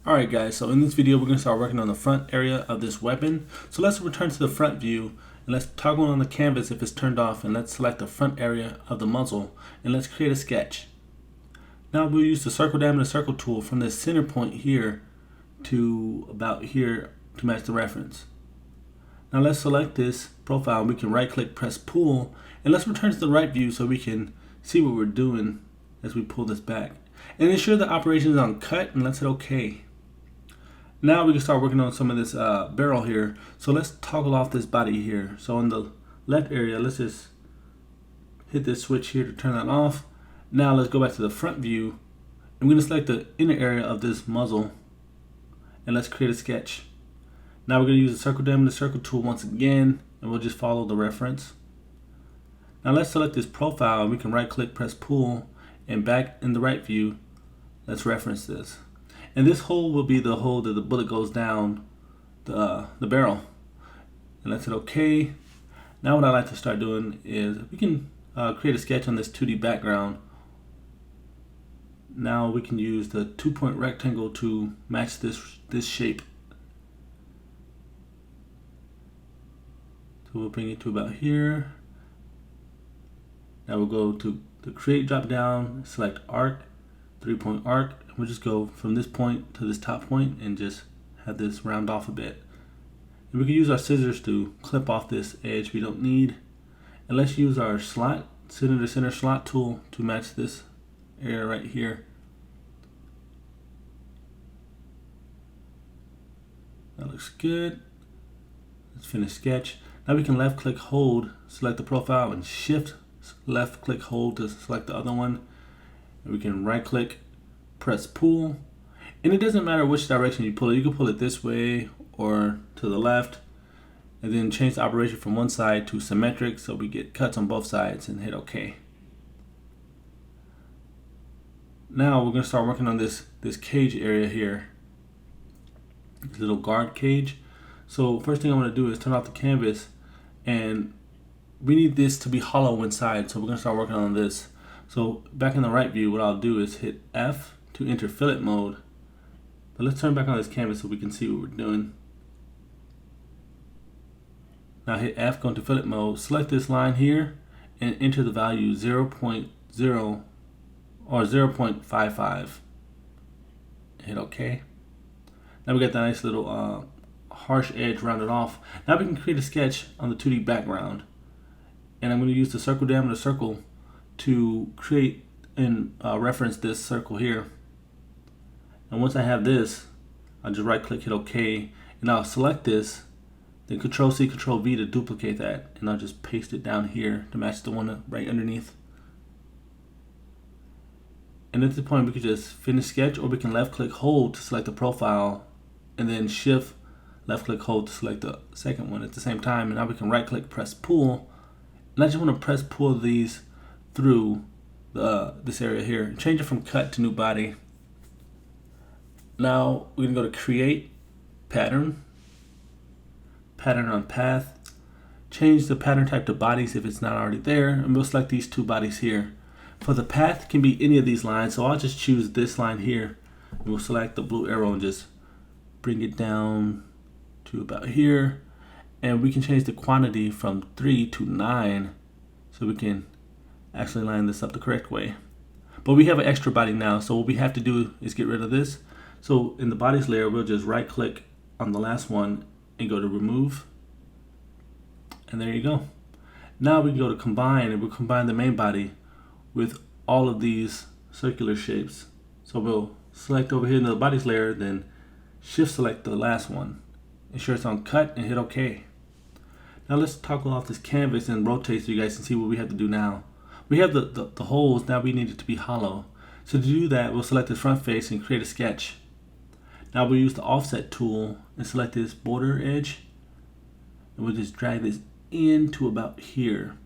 Alright guys, so in this video we're going to start working on the front area of this weapon. So let's return to the front view and let's toggle on the canvas if it's turned off, and let's select the front area of the muzzle and let's create a sketch. Now we'll use the circle diameter circle tool from this center point here to about here to match the reference. Now let's select this profile. We can right click, press pull, and let's return to the right view so we can see what we're doing as we pull this back. And ensure the operation is on cut and let's hit OK. Now we can start working on some of this barrel here. So let's toggle off this body here. So in the left area, let's just hit this switch here to turn that off. Now let's go back to the front view. I'm going to select the inner area of this muzzle and let's create a sketch. Now we're going to use the circle diameter circle tool once again, and we'll just follow the reference. Now let's select this profile, and we can right click, press pull, and back in the right view, let's reference this. And this hole will be the hole that the bullet goes down the barrel. And let's hit OK. Now what I like to start doing is we can create a sketch on this 2D background. Now we can use the 2-point rectangle to match this shape. So we'll bring it to about here. Now we'll go to the create drop down, select arc, 3-point arc, and we'll just go from this point to this top point and just have this round off a bit. And we can use our scissors to clip off this edge we don't need. And let's use our slot, center to center slot tool to match this area right here. That looks good. Let's finish sketch. Now we can left click hold, select the profile, and shift left click hold to select the other one. And we can right click, press pull, and it doesn't matter which direction you pull it. You can pull it this way or to the left, and then change the operation from one side to symmetric so we get cuts on both sides, and hit OK. Now we're going to start working on this cage area here, this little guard cage. So first thing I'm going to do is turn off the canvas, and we need this to be hollow inside, so we're going to start working on this. So back in the right view, what I'll do is hit F to enter fillet mode. But let's turn back on this canvas so we can see what we're doing. Now hit F, go into fillet mode, select this line here, and enter the value 0.0 or 0.55. Hit OK. Now we got that nice little harsh edge rounded off. Now we can create a sketch on the 2D background. And I'm going to use the circle diameter circle to create and reference this circle here. And once I have this, I'll just right click, hit OK, and I'll select this, then Control C, Control V to duplicate that, and I'll just paste it down here to match the one right underneath. And at this point we could just finish sketch, or we can left click hold to select the profile, and then shift left click hold to select the second one at the same time. And now we can right click, press pull, and I just want to press pull these through this area here. Change it from cut to new body. Now we're going to go to create pattern, pattern on path, change the pattern type to bodies if it's not already there, and we'll select these two bodies here. For the path, it can be any of these lines, so I'll just choose this line here, and we'll select the blue arrow and just bring it down to about here. And we can change the quantity from 3 to 9 so we can actually line this up the correct way. But we have an extra body now, so what we have to do is get rid of this. So in the bodies layer, we'll just right click on the last one and go to remove. And there you go. Now we can go to combine, and we'll combine the main body with all of these circular shapes. So we'll select over here in the bodies layer, then shift select the last one. Ensure it's on cut and hit OK. Now let's toggle off this canvas and rotate so you guys can see what we have to do now. We have the holes, now we need it to be hollow. So to do that, we'll select the front face and create a sketch. Now we'll use the offset tool and select this border edge. And we'll just drag this in to about here.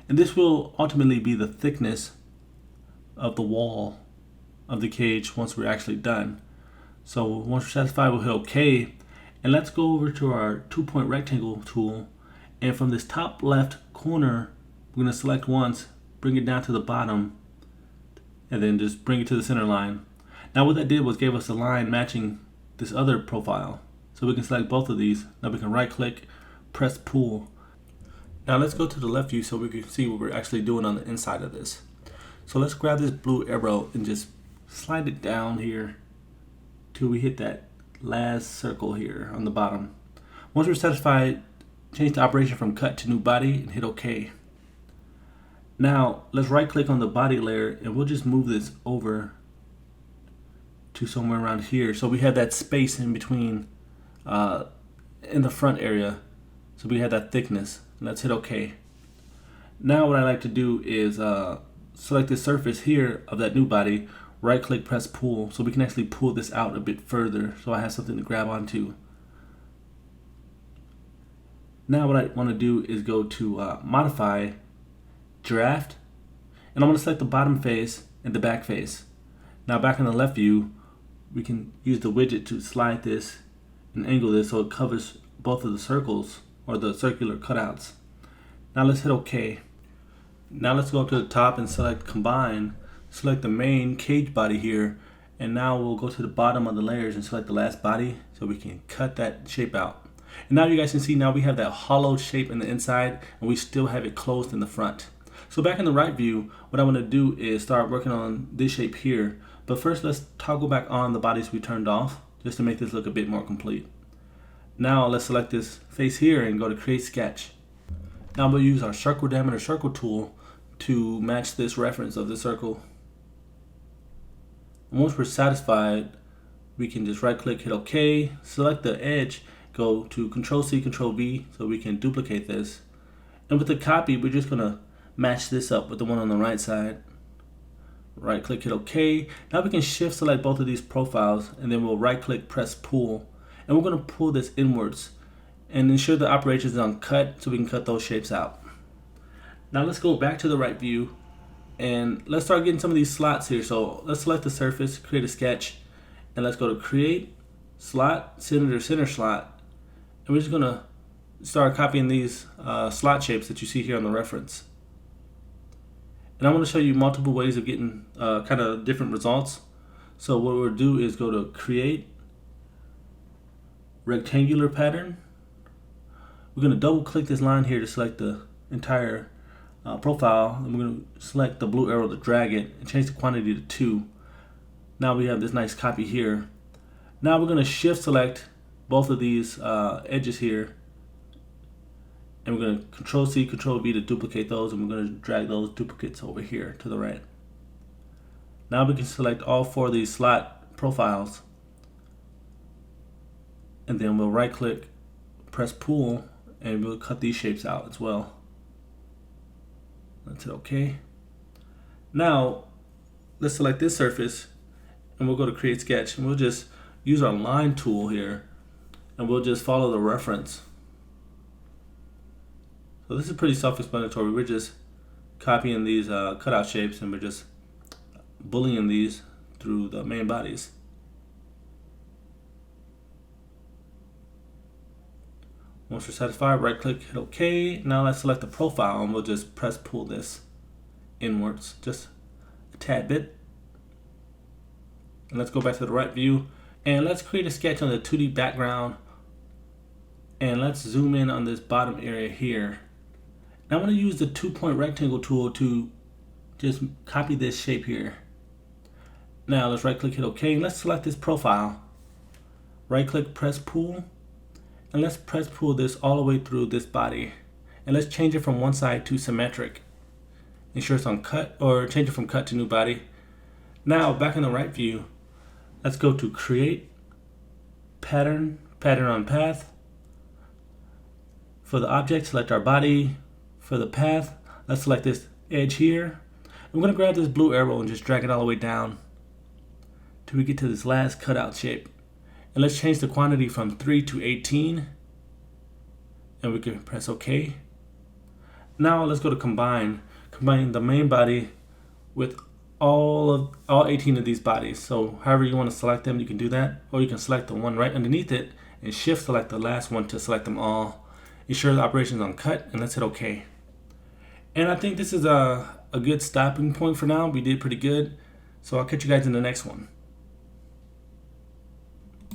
And this will ultimately be the thickness of the wall of the cage once we're actually done. So once we're satisfied, we'll hit OK. And let's go over to our 2-point rectangle tool, and from this top left corner we're going to select once, bring it down to the bottom, and then just bring it to the center line. Now what that did was gave us a line matching this other profile. So we can select both of these. Now we can right click, press pull. Now let's go to the left view so we can see what we're actually doing on the inside of this. So let's grab this blue arrow and just slide it down here till we hit that last circle here on the bottom. Once we're satisfied, change the operation from cut to new body and hit OK. Now let's right click on the body layer and we'll just move this over to somewhere around here so we have that space in between in the front area, so we have that thickness. Let's hit OK. Now what I like to do is select the surface here of that new body, right click, press pull, so we can actually pull this out a bit further so I have something to grab onto. Now what I want to do is go to modify, draft, and I'm going to select the bottom face and the back face. Now back in the left view, we can use the widget to slide this and angle this so it covers both of the circles or the circular cutouts. Now let's hit OK. Now let's go up to the top and select combine, select the main cage body here, and now we'll go to the bottom of the layers and select the last body so we can cut that shape out. And now you guys can see now we have that hollowed shape in the inside and we still have it closed in the front. So back in the right view, what I want to do is start working on this shape here. But first let's toggle back on the bodies we turned off just to make this look a bit more complete. Now let's select this face here and go to create sketch. Now we'll use our circle diameter circle tool to match this reference of the circle. And once we're satisfied, we can just right click, hit OK, select the edge, go to Control C, Control V so we can duplicate this. And with the copy, we're just gonna match this up with the one on the right side. Right click, hit OK. Now we can shift select both of these profiles and then we'll right click, press pull. And we're gonna pull this inwards and ensure the operation is on cut so we can cut those shapes out. Now let's go back to the right view and let's start getting some of these slots here. So let's select the surface, create a sketch, and let's go to create, slot, center slot. And we're just gonna start copying these slot shapes that you see here on the reference. And I'm going to show you multiple ways of getting kind of different results. So what we'll do is go to create, rectangular pattern. We're going to double click this line here to select the entire profile. And we're going to select the blue arrow to drag it and change the quantity to 2. Now we have this nice copy here. Now we're going to shift select both of these edges here. And we're going to Control C, Control V to duplicate those, and we're going to drag those duplicates over here to the right. Now we can select all 4 of these slot profiles, and then we'll right click, press pull, and we'll cut these shapes out as well. Let's hit OK. Now let's select this surface, and we'll go to create sketch, and we'll just use our line tool here, and we'll just follow the reference. So this is pretty self-explanatory. We're just copying these cutout shapes and we're just bullying these through the main bodies. Once we're satisfied, right click, hit OK. Now let's select the profile and we'll just press pull this inwards just a tad bit. And let's go back to the right view and let's create a sketch on the 2D background. And let's zoom in on this bottom area here. Now I'm going to use the 2-point rectangle tool to just copy this shape here. Now let's right click, hit OK, and let's select this profile. Right click, press pull, and let's press pull this all the way through this body. And let's change it from one side to symmetric. Ensure it's on cut, or change it from cut to new body. Now back in the right view, let's go to create, pattern, pattern on path. For the object, select our body. For the path, let's select this edge here. I'm going to grab this blue arrow and just drag it all the way down till we get to this last cutout shape. And let's change the quantity from 3 to 18. And we can press OK. Now let's go to combine. Combine the main body with all 18 of these bodies. So however you want to select them, you can do that. Or you can select the one right underneath it and shift select the last one to select them all. Ensure the operation is on cut, and let's hit OK. And I think this is a good stopping point for now. We did pretty good. So I'll catch you guys in the next one.